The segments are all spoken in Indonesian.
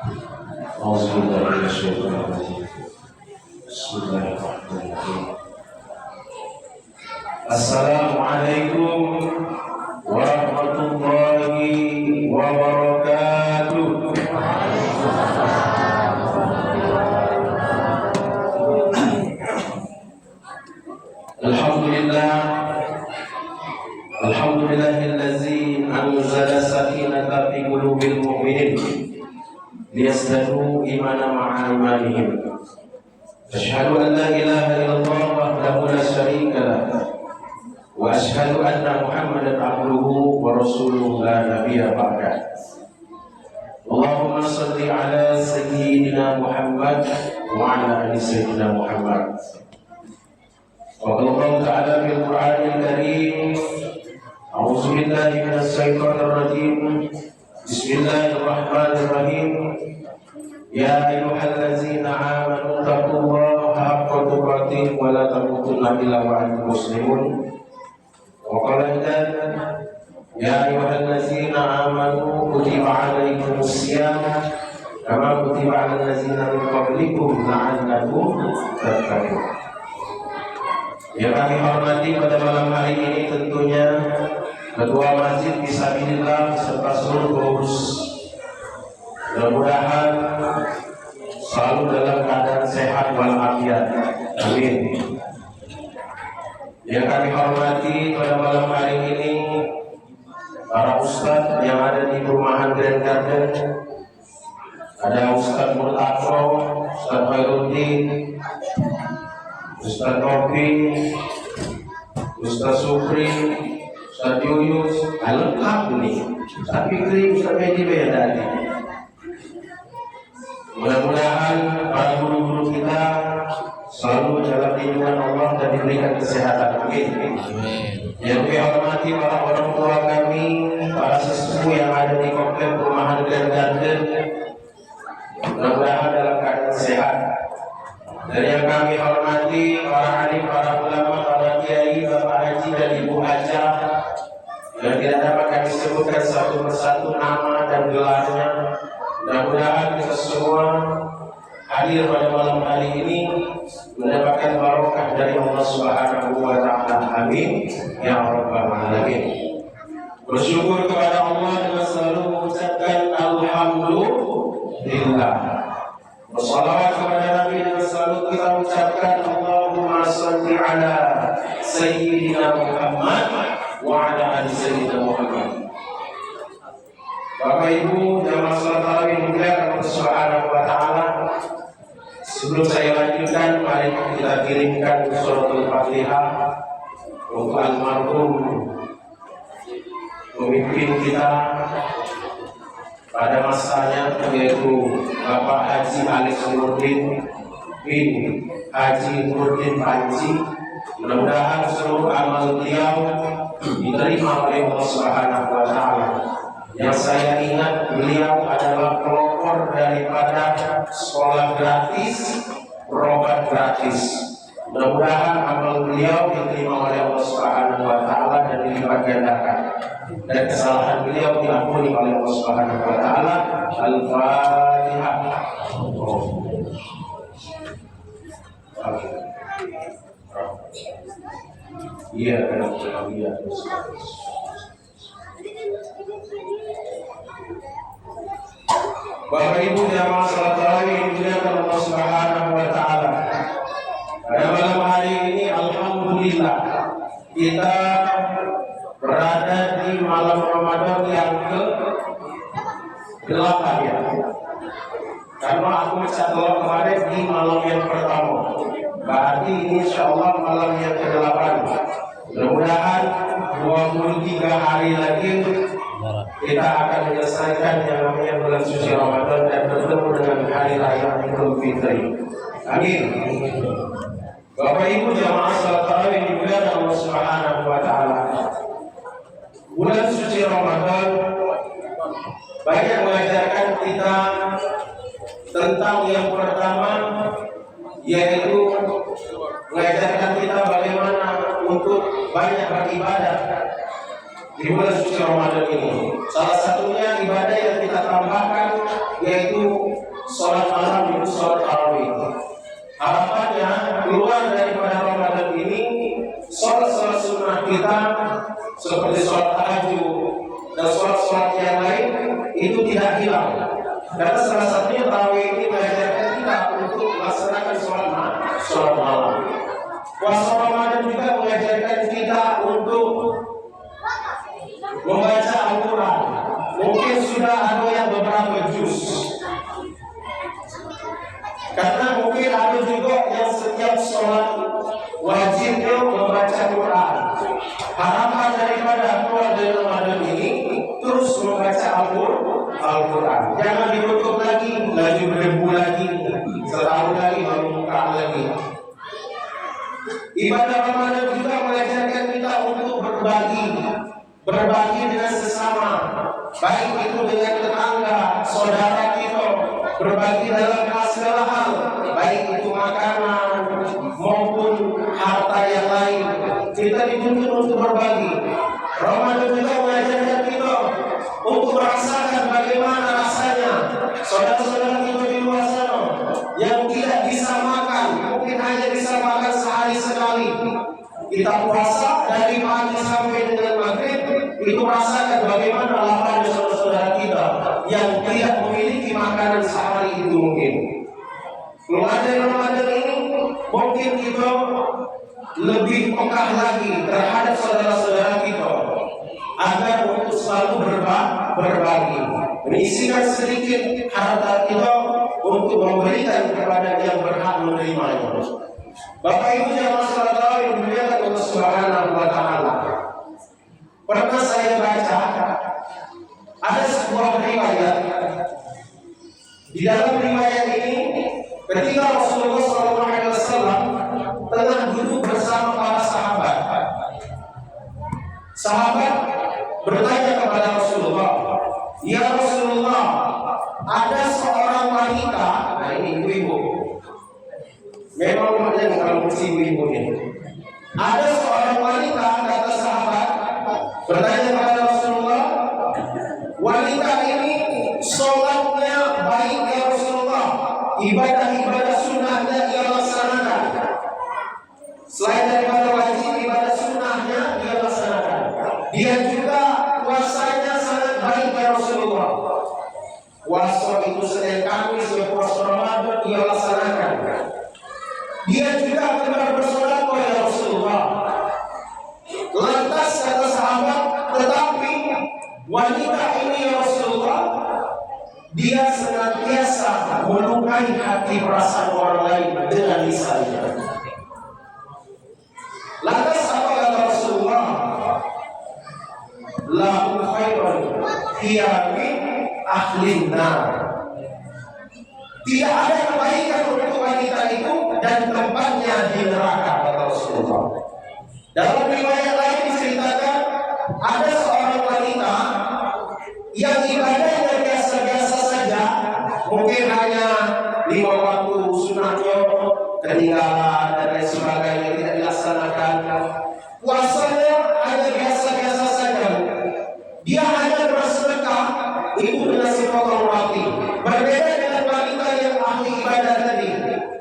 Bismillahirrahmanirrahim. Assalamualaikum warahmatullahi wabarakatuh. Alhamdulillah, alhamdulillahillazi anzala sakinata fi qulubil mu'minin liyazdadu imanan ma'a imanihim. Asyhadu an la ilaha illallah wahdahu la syarika lah wa asyhadu anna Muhammadan abduhu wa rasuluhu la nabiyya ba'dah. Allahumma shalli ala sayyidina Muhammad wa ala ali sayyidina Muhammad. Wa qala ta'ala fil Qur'anil Karim, a'udzu billahi minasy syaithanir rajim. Bismillahirrahmanirrahim. Ya ayyuhallazina amanu taqullaha haqqa tuqatih wa la tamutunna illa wa antum muslimun. Wa qala aidan, ya ayyuhallazina amanu kutiba alaikumus syiyam kama kutiba alal ladzina min qablikum la'allakum tattaqun. Yang kami hormati pada malam hari ini tentunya Ketua Masjid Fisabilillah serta seluruh pengurus. Mudah-mudahan selalu dalam keadaan sehat walafiat. Amin. Yang kami hormati pada malam hari ini para ustadz yang ada di perumahan Grand Garden. Ada Ustadz Murtaqo, Ustadz Khairuddin, Ustadz Novi, Ustadz Supri, Ustadz Yuyus, lengkap nih. Ustadz Fikri, Ustadz Medi beda nih. Mudah-mudahan para guru-guru kita selalu dalam lindungan Allah dan diberikan kesehatan. Amin. Yang kami hormati para orang tua kami, para sesepuh yang ada di komplek perumahan Grand Garden, mudah-mudahan dalam keadaan sehat. Dan yang kami hormati para alim, para ulama, para kiai, bapak haji dan ibu hajah yang tidak dapat kami sebutkan satu persatu nama dan gelarnya. Mudah-mudahan kita semua hadir pada malam hari ini mendapatkan barokah dari Allah Subhanahu wa Ta'ala. Amin ya rabbal alamin. Bersyukur kepada Allah dan selalu mengucapkan alhamdulillah. Wassalawat kepada Nabi dan selalu kita ucapkan Allahumma shalli ala sayyidina Muhammad wa ala ali sayyidina Muhammad. Bapak Ibu jamaah salat tarawih dimuliakan Allah Subhanahu wa Ta'ala. Sebelum saya lanjutkan, mari kita kirimkan suratul Fatihah untuk almarhum pemimpin kita pada masanya, yaitu Bapak Haji Alex Nurdin bin Haji Nurdin Panji. Mudah-mudahan seluruh amal beliau diterima oleh Allah Subhanahu wa Ta'ala. Yang saya ingat beliau adalah pelopor daripada sekolah gratis, berobat gratis. Mudah-mudahan amal beliau diterima oleh Allah Subhanahu wa Ta'ala dan dilipat gandakan, dan kesalahan beliau diampuni oleh Allah Subhanahu wa Ta'ala. Al-Fatihah. Iya, kenapa iya? Bapak Ibu jamaah salat tarawih dimuliakan Allah Subhanahu wa Ta'ala. Pada malam hari ini alhamdulillah kita berada di malam Ramadan yang ke-8 ya. Karena aku mencatat kemarin di malam yang pertama. Berarti ini insyaallah malam yang ke-8. Mudah-mudahan 23 hari lagi kita akan menyelesaikan yang namanya bulan suci Ramadan dan bertemu dengan hari raya Idul Fitri. Amin. Bapak Ibu jamaah salat tarawih dimuliakan Allah Subhanahu wa Ta'ala. Bulan suci Ramadan banyak mengajarkan kita tentang yang pertama, yaitu mengajarkan kita bagaimana untuk banyak beribadah di bulan suci Ramadan ini. Salah satunya ibadah yang kita tambahkan yaitu Karena salah satunya tarawih ini mengajarkan kita untuk melaksanakan sholat malam. Puasa Ramadan juga mengajarkan kita untuk membaca Al-Quran. Mungkin sudah ada yang beberapa juz, karena mungkin ada juga yang setiap sholat wajibnya membaca Quran. Harapan daripada keluar dari Ramadan ini terus membaca Al-Quran. Jangan ditutup lagi, laju berdebu lagi, setahun lagi baru buka lagi. Ibadah Ramadan juga mengajarkan kita untuk berbagi dengan sesama, baik itu dengan tetangga, saudara kita, berbagi dalam segala hal, baik itu makanan maupun harta yang lain. Kita dituntut untuk berbagi. Ramadan juga mengajarkan kita untuk merasakan bagaimana rasanya saudara-saudara kita di luar sana yang tidak bisa makan, mungkin hanya bisa makan sehari sekali. Kita puasa dari pagi sampai dengan maghrib, itu rasakan bagaimana laparnya saudara-saudara kita yang tidak memiliki makanan sehari itu mungkin. Keluar dari Ramadan ini, mungkin kita lebih peka lagi terhadap saudara-saudara kita agar untuk selalu berbagi, menyisihkan sedikit harta kita untuk memberikan kepada yang berhak menerimanya. Bapak Ibu yang masalah yang dimuliakan Allah Subhanahu wa Ta'ala, pernah saya baca ada sebuah riwayat. Di dalam riwayat ini, ketika Rasulullah SAW tengah duduk bersama para sahabat, sahabat bertanya kepada Rasulullah, "Ya Rasulullah, ada seorang wanita," nah ini ibu-ibu, memang maknanya kalau mesti ibu-ibu ini, "ada seorang wanita," kata sahabat, bertanya kepada Rasulullah, "wanita ini sholatnya baik ya Rasulullah, ibadah-ibadah sunnahnya ia laksanakan, selain daripada wajib ibadah sunnahnya ia laksanakan. Dia juga puasanya sangat baik ya Rasulullah, puasa itu Senin Kamis, puasa Ramadan ia laksanakan. Dia juga benar bersedekah ya Rasulullah." Lantas kata sahabat, "Tetapi wanita ini ya Rasulullah, dia senantiasa melukai hati perasaan orang lain dengan lisannya." Lantas apa kata Rasulullah? "Lahu khairun hiya min ahlin nar." Tidak ada kebaikan untuk wanita itu dan tempatnya di neraka, kata Rasulullah. Dalam riwayat lain diceritakan ada seorang wanita yang ibadahnya biasa-biasa saja, mungkin hanya 5 waktu sunnahnya ketinggalan dan lain sebagainya tidak dilaksanakan. Puasanya hanya biasa-biasa saja. Dia hanya bersedekah itu dengan sepotong roti. Berbeda dengan wanita yang ahli ibadah tadi,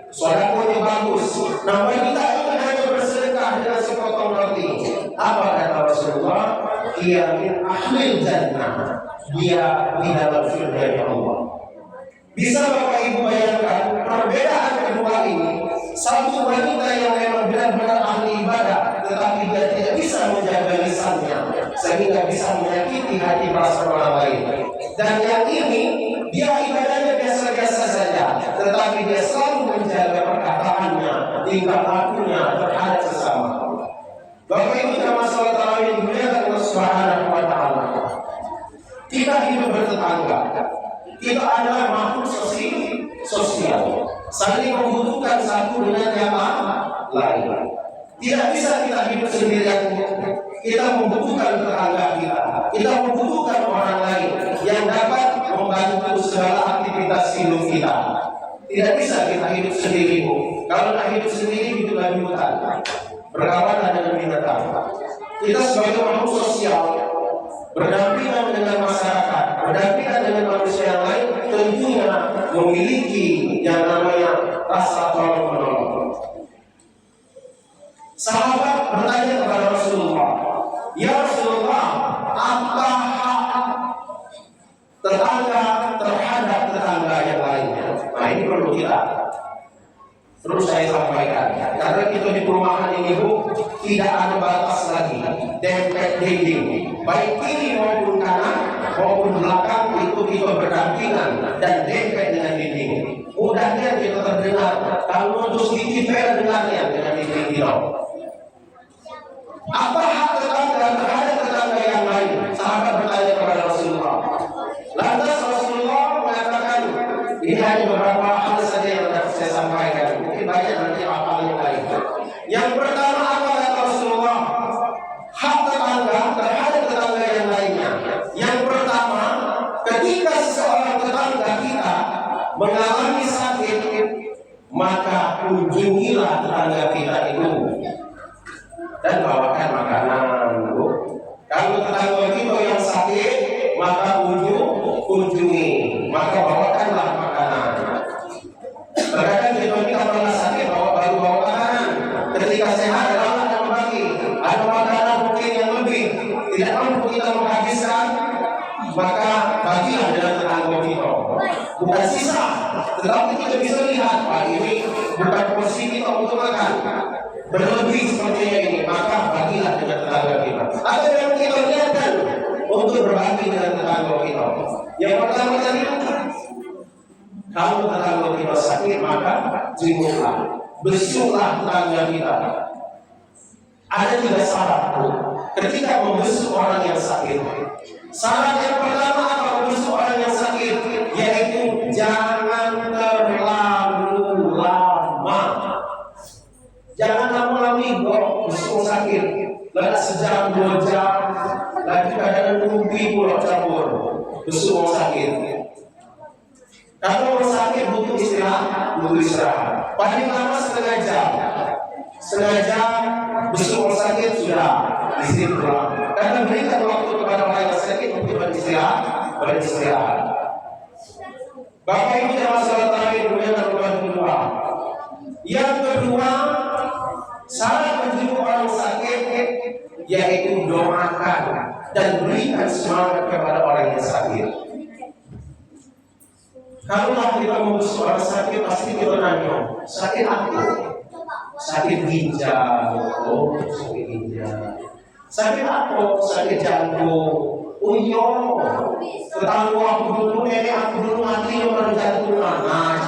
sedekahnya bagus. Nah, wanita itu hanya bersedekah dengan sepotong roti. Apa kata Rasulullah? Dia min ahlil jannah. Dia di dalam surga Allah. Bisa Bapak Ibu bayangkan perbedaan kedua ini. Satu wanita yang memang benar-benar ahli ibadah, tetapi dia tidak bisa menjaga lisannya sehingga bisa menyakiti hati perasaan orang lain. Dan yang ini dia ibadahnya biasa-biasa saja, tetapi dia selalu menjaga perkataannya, tingkah lakunya terhadap sesama. Bapak Ibu yang masalah tarawih dimuliakan Allah Subhanahu wa Ta'ala. Kita hidup bertetangga. Kita adalah makhluk sosial, saling membutuhkan satu dengan yang lain. Tidak bisa kita hidup sendirian. Kita membutuhkan tetangga kita membutuhkan orang lain yang dapat membantu segala aktivitas hidup kita. Tidak bisa kita hidup sendiri, Bu. Kalau kita hidup sendiri, hiduplah di hutan, berkawanan dengan binatang. Kita sebagai makhluk sosial, berdampingan dengan masyarakat, berdampingan dengan manusia yang lain, tentunya memiliki yang namanya rasa tolong-menolong. Sahabat bertanya kepada Rasulullah, "Ya Rasulullah, apa hak tetangga terhadap untuk kita. Terus saya sampaikan, karena kita di perumahan ini Bu, tidak ada batas lagi, dempet dinding, baik kiri maupun kanan maupun belakang itu kita berdampingan dan dempet dengan dinding. Mudahnya kita terdengar, kalau untuk sedikit dengarnya dengan dinding kita. Apa hak tetangga terhadap tetangga yang lain? Sahabat bertanya kepada Rasulullah. Lantas Rasulullah mengatakan, ini hanya beberapa hal saja yang dapat saya sampaikan. Mungkin banyak nanti hal yang lain. Yang pertama apa kata Rasulullah? Hak tetangga terhadap tetangga yang lainnya. Yang pertama, ketika seseorang tetangga kita mengalami sakit, maka kunjungilah tetangga kita itu dan bawakan makanan, Bu. Kalau tetangga kita yang sakit, maka kunjungi, maka bawakanlah makanan. Terkadang kita ini kalau sakit baru bawa makanan. Ketika sehat adalah yang berbagi. Ada makanan mungkin yang lebih tidak mampu kita menghabiskan, maka bagilah dengan tetangga kita. Bukan sisa, tetapi kita bisa lihat, Pak, ini bukan porsi kita untuk makan. Berlebih sepertinya ini, maka bagilah dengan tetangga kita. Ada yang kita lihatkan untuk berbagi dengan tetangga kita. Yang pertama tadi, kalau tetangga kita sakit, maka jenguklah, besuklah tetangga kita. Ada 3 syarat ketika membesuk orang yang sakit. Syarat yang pertama apa membesuk orang yang sakit, yaitu jangan terlalu lama. Jangan lama-lama besuk sakit, lalu sejam 2 jam, lagi kadang mimpi pula campur besuk sakit. Kalau orang sakit butuh istirahat. Paling lama setengah jam besuk orang sakit sudah istirahat pulang. Karena berikan waktu kepada orang yang sakit untuk beristirahat. Bapak Ibu yang masalah terakhir kemudian kedua. Yang kedua, syarat menjenguk orang sakit yaitu doakan dan berikan semangat kepada orang yang sakit. Kalau kita membesuk orang sakit, pasti kita nanya, sakit apa? Sakit ginjal, sakit ginjal. Sakit apa? Sakit jantung. Oh iya, tetangga aku dulu, nenek aku dulu mati karena jantungan. Nah,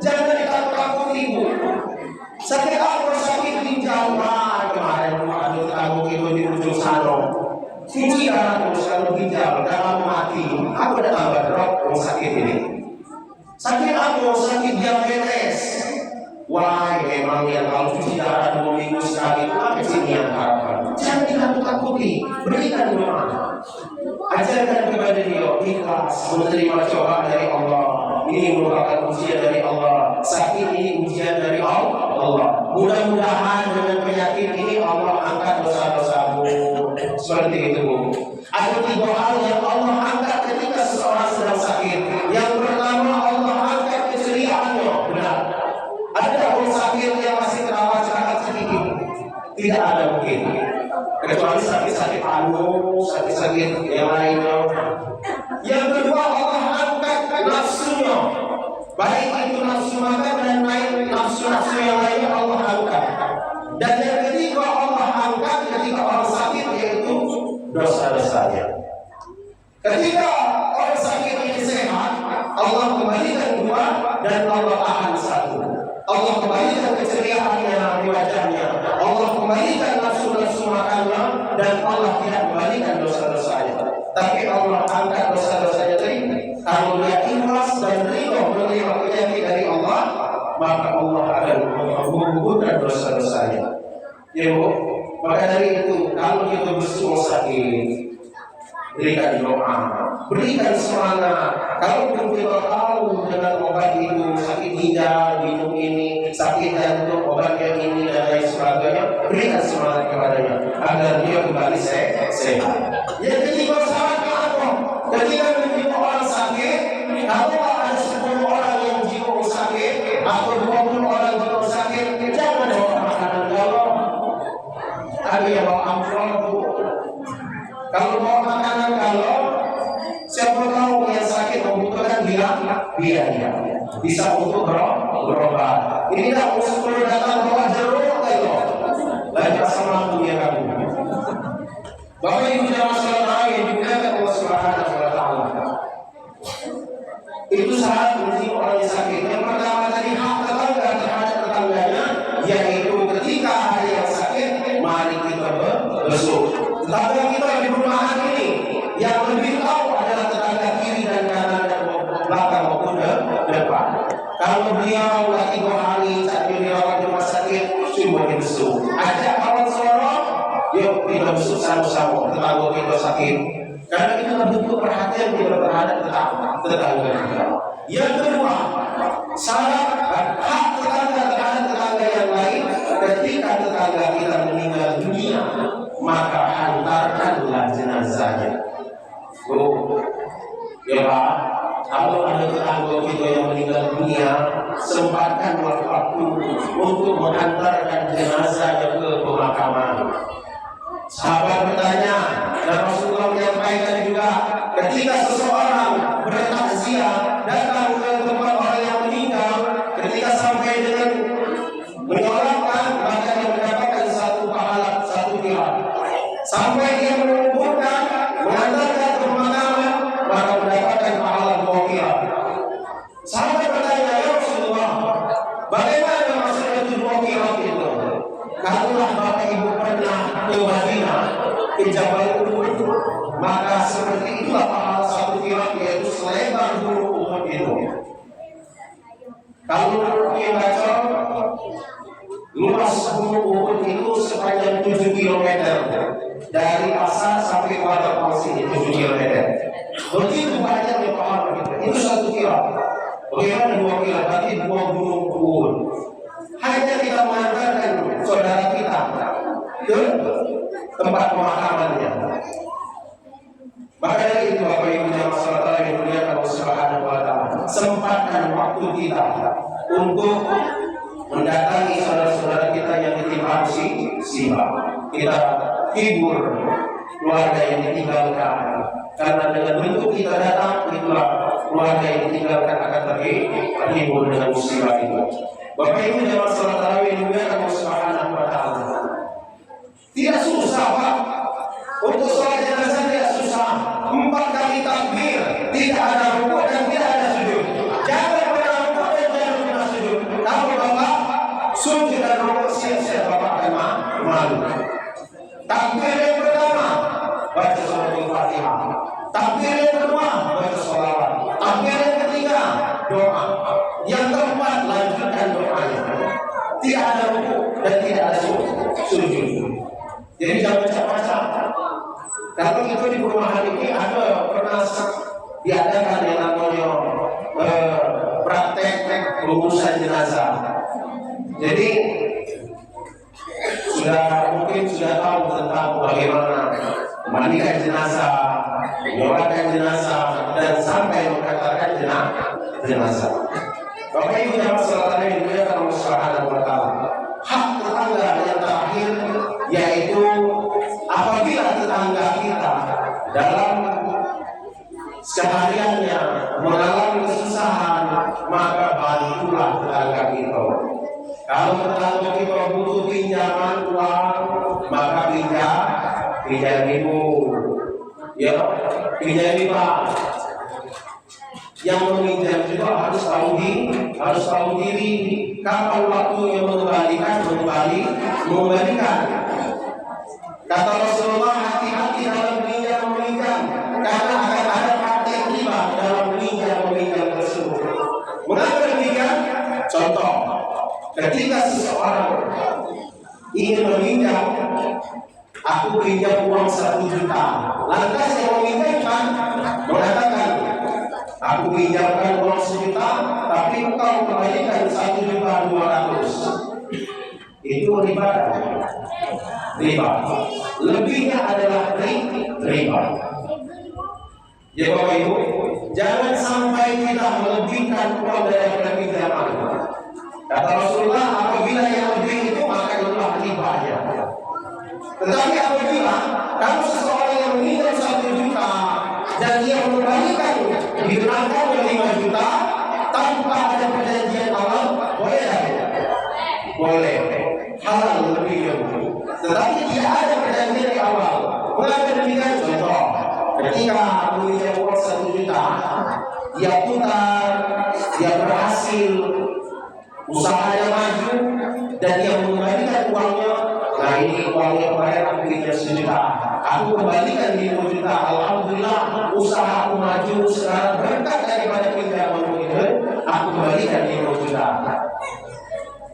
jangan ditakut-takuti Bu. Sakit apa? Sakit ginjal. Nah, kemarin ada tetangga itu di ujung sana. Cuci darah terus kalau ginjal, darah mati. Apa ada tambah drop sakit ini? Sakit apa? Sakit diabetes. Wah, memang yang kalau cuci darah 2 minggu sekali itu apa sih yang harapan? Jangan ditakut-takuti, berikan doa. Ajarkan kepada dia ikhlas menerima cobaan dari Allah. Ini merupakan ujian dari Allah. Sakit ini ujian dari Allah. Mudah-mudahan dengan penyakit ini Allah angkat dosa-dosamu. Seperti itu Bu. Ada 3 hal yang Allah angkat ketika seseorang sedang sakit. Yang pertama, Allah angkat keceriaannya. Benar. Ada orang sakit yang masih terawat sedikit? Tidak ada mungkin. Kecuali sakit-sakit sakit-sakit yang lainnya. Yang kedua, Allah angkat nafsunya. Baik itu nafsu makan dan lain nafsu-nafsu yang lainnya Allah angkat. Dan yang ketiga Allah angkat ketika orang sakit yaitu dosa-dosanya. Ketika orang sakit ini sehat, Allah kembalikan 2 dan Allah tahan 1. Allah kembalikan keceriaannya di wajahnya. Allah kembalikan nafsu-nafsu makannya dan Allah tidak kembalikan dosa-dosanya. Tapi Allah angkat dosa-dosanya tadi. Kalau dia ikhlas dan ridho menerima penyakit dari Allah, maka Allah akan menggugurkan dosa-dosanya. Ya Bu, maka dari itu kalau kita besuk sakit, berikan doa, berikan semangat. Kalau kita tahu dengan obat itu sakit ginjal, minum ini, sakit jantung, obat yang ini dan lain sebagainya, berikan semangat kepadanya agar dia kembali sehat. Yang ketiga syaratnya apa? Ketika menjenguk orang sakit, kalau ada 10 orang yang menjenguk sakit atau 20 orang yang sakit, jangan bawa makanan galon. Ada yang bawa amplop Bu. Kalau bawa makanan galon, siapa tahu yang sakit membutuhkan biaya, bisa untuk berobat. Ini tidak usah datang bawa jeruk loh, lagi sama dunia kamu. Bapak Ibu jamaah salat yang dimuliakan Allah Subhanahu wa taala. Itu saat penting orang yang sakit. Yang pertama tadi hak tetangga terhadap tetangganya, yaitu ketika ada yang sakit, mari kita berbesuk. Tetangga kita di perumahan ini yang lebih tahu adalah tetangga kiri dan kanan dan belakang maupun depan. Kalau beliau lagi 2 hari saat dirawat di rumah sakit, cuma besuk. Ajak kawan sorong, yuk kita besuk sama-sama tetangga kita sakit. Karena itu bentuk perhatian kita terhadap tetangga kita. Yang kedua, syarat hak tetangga terhadap tetangga yang lain, ketika tetangga kita meninggal dunia, maka hantarkanlah jenazahnya. Ya Pak, kalau ada tetangga kita yang meninggal dunia, sempatkan waktu untuk menghantarkan jenazahnya ke pemakaman. Sahabat bertanya, dan Rasulullah menyampaikan juga, ketika seseorang bertakziah datang ke tempat orang yang meninggal, ketika sampai dengan menyolatkan, maka dia mendapatkan 1 pahala, 1 qirat. Sampai dia menguburkan, mengantarkan ke pemakaman, maka mendapatkan pahala 2 qirat. Sahabat bertanya, ya Rasulullah, bagaimana maksudnya 2 qirat itu? Kalaulah Bapak Ibu pernah ke Madinah, ke Jabal Uhud, maka seperti itulah pahala 1 qirat, yaitu selebar gunung Uhud itu. Kalau kita baca luas gunung Uhud itu sepanjang 7 km dari pasar sampai waterfall sini, 7 km. Begitu banyaknya pahala itu 1 qirat. Bagaimana 2 qirat? Berarti 2 gunung Uhud. Hanya kita mengantarkan saudara kita ke tempat pemakamannya. Maka dari itu Bapak Ibu jamaah salat yang dimuliakan Allah Subhanahu wa taala, sempatkan waktu kita untuk mendatangi saudara-saudara kita yang ditimpa musibah. Kita hibur keluarga yang ditinggalkan. Karena dengan bentuk kita datang, itulah keluarga yang ditinggalkan akan terhibur dengan musibah itu. Bapak Ibu jamaah salat tarawih yang dimuliakan Allah Subhanahu wa taala. Tidak susah Pak. Untuk sholat jenazah tidak susah. 4 kali takbir, tidak ada rukuk dan tidak ada sujud. Jangan pernah rukuk dan jangan pernah sujud. Kalau Bapak sujud dan rukuk, siap-siap Bapak akan malu. Takbir yang pertama, baca surat Al-Fatihah. Takbir yang kedua, baca sholawat. Takbir yang ketiga, doa. Yang keempat, lanjutkan doanya. Tidak ada rukuk dan tidak ada sujud. Jadi jangan macam-macam. Kalau itu di perumahan ini ada pernah diadakan yang namanya praktek pengurusan jenazah. Jadi mungkin sudah tahu tentang bagaimana memandikan jenazah, menyolatkan jenazah, dan sampai mengantarkan jenazah. Bapak Ibu jamaah salat yang dimuliakan Allah Subhanahu wa taala, hak tetangga yang terakhir yaitu apabila tetangga kita dalam sehariannya mengalami kesusahan, maka bantulah tetangga kita. Kalau tetangga kita butuh pinjaman uang, maka pinjamimu, ya pinjami Pak. Yang meminjam juga harus tahu diri kapan waktunya mengembalikan. Kata Rasulullah, hati-hati dalam meminjam, karena akan ada praktek riba dalam meminjam tersebut. Mengapa demikian? Contoh, ketika seseorang ingin meminjam, aku pinjam uang 1 juta. Lantas yang meminjamkan mengatakan, aku pinjamkan uang 1 juta, tapi engkau kembalikan 1.200.000. Itu riba. Lebihnya adalah riba. Ya Bapak Ibu, jangan sampai kita melebihkan uang dari pinjaman. Kata Rasulullah, apabila yang lebih itu maka itulah ribanya. Tetapi apabila kalau seseorang yang menginjam 1 juta dan dia mengembalikan digunakan 5 juta, kita, dia putar, dia berhasil, usahanya maju, dan dia mengembalikan uangnya. Nah ini uangnya kemarin aku punya 1 juta, aku kembalikan 5 juta. Alhamdulillah usaha aku maju sekarang berkat daripada pinjaman itu, aku kembalikan 5 juta.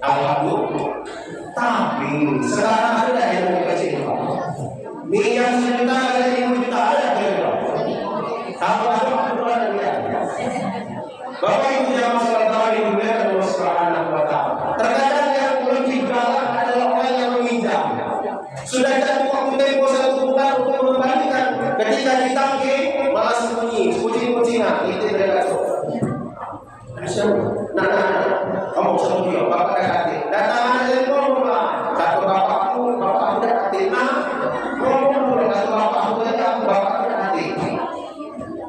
Alhamdulillah. Tapi sekarang ada yang mau kecil, minyak 1 juta ada 5 juta ada kira. Apa ada dia? Bapak Ibu jamaah salat tarawih dimuliakan Allah Subhanahu wa taala. Terkadang yang lebih galak adalah orang yang meminjam. Sudah jatuh waktu tempo 1 bulan untuk mengembalikan, ketika ditagih malah kucing-kucingan itu mereka. Nah, kamu sama dia, bapak dekat. Datang ada telepon rumah, kata bapakku dekat. Nah, ngomong kata bapakku dekat.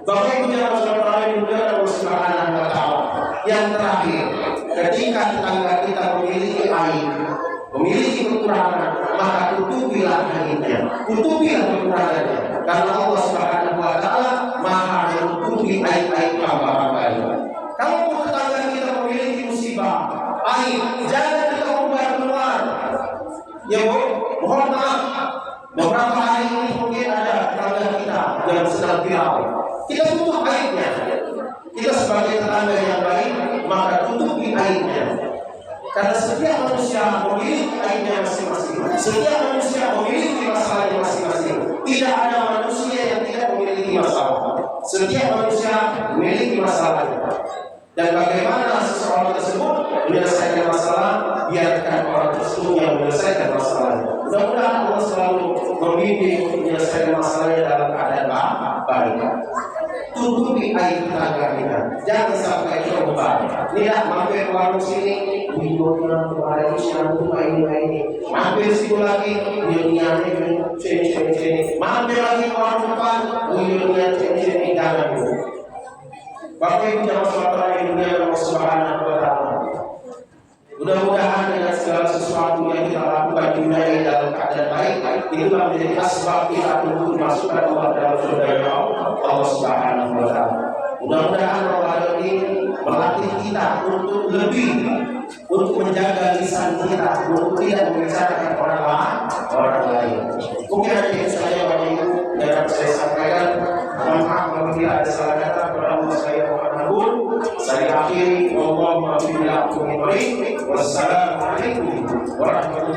Bapak Ibu jamaah salat tarawih dimuliakan Allah Subhanahu wa taala. Yang terakhir, ketika tetangga kita memiliki aib, memiliki kekurangan, maka tutupilah aibnya, tutupilah kekurangannya, karena Allah Subhanahu wa taala Maha menutupi aib-aib hamba-hambanya. Kalau tetangga kita memiliki musibah, aib, jangan kita umbar keluar. Ya Bu, mohon maaf, beberapa hari ini mungkin ada tetangga kita yang sedang viral. Kita tutup aibnya. Kita sebagai tetangga yang baik, maka tutupi aibnya. Karena setiap manusia memiliki aibnya masing-masing. Setiap manusia memiliki masalahnya masing-masing. Tidak ada manusia yang tidak memiliki masalah. Setiap manusia memiliki masalahnya. Dan bagaimana seseorang tersebut menyelesaikan masalah, biarkan orang tersebut yang menyelesaikan masalahnya. Mudah-mudahan Allah selalu membimbing untuk menyelesaikan masalahnya dalam keadaan baik. Tutupi aib tetangga kita, jangan sampai kita beban. Tidak mampir ke warung sini, bukan kemarin ini. Mampir situ lagi, dunia sini. Mampir lagi ke warung depan, dunia sini. Jangan dulu. Bapak Ibu jamaah salat tarawih dimuliakan Allah Subhanahu wa taala. Mudah-mudahan dengan segala sesuatu yang kita lakukan di dunia ini dalam keadaan baik, itulah menjadi asbab kita untuk dimasukkan Allah dalam surga Allah Subhanahu wa taala. Mudah-mudahan Ramadan ini melatih kita untuk lebih untuk menjaga lisan kita, untuk tidak membicarakan orang lain. Mungkin ada yang saya Bapak Ibu dapat saya sampaikan. Mohon maaf apabila ada salah kata, berdoa saya mohon ampun. Saya akhiri, Allahumma billahi wa Wassalamualaikum warahmatullahi wabarakatuh.